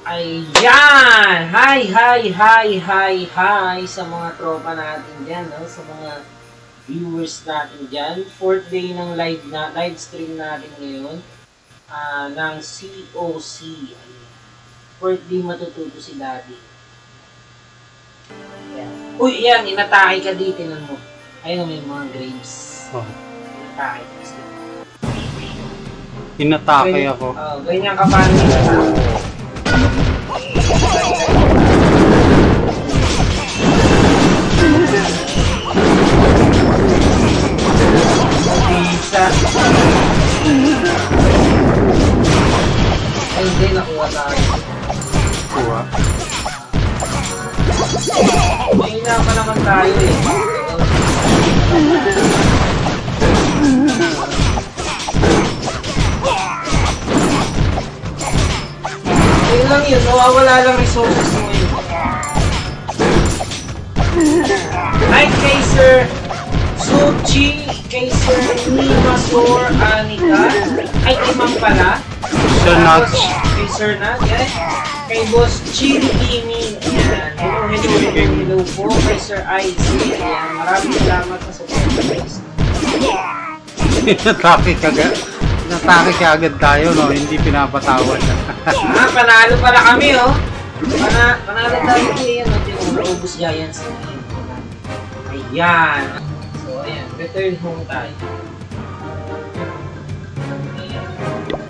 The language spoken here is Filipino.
Ayan! Hi sa mga tropa natin dyan, no? Sa mga viewers natin dyan. 4th day ng live stream natin ngayon ng COC. 4th day matututo si Daddy. Ayan. Uy, yan! Inatake ka dito, tinan mo. Ayun, may mga grapes. Oh. Inatake ka sila. Inatake ako. Ganyan ka paano inatake. Isa. Ay, hindi. Nakuha tayo. Kuha. Mahina pa naman tayo eh. Ayun lang yun. Nawawala lang resources mo yun. Hi, Kaiser Suchi, Kaiser Nimasor, Anika. Ay, kay Ma'am pala. Sir Nats. Kay Sir Nats, yan. Kay Boss Chili Gaming. Yan. Hello po. Kay Sir Ice. Yan. Maraming salamat sa support, guys. Inatake ka agad tayo, no? Hindi pinapatawad. Panalo pala kami, oh. Panalo tayo ngayon. Ubus Giants. Ayan. So, ayan. Return home tayo.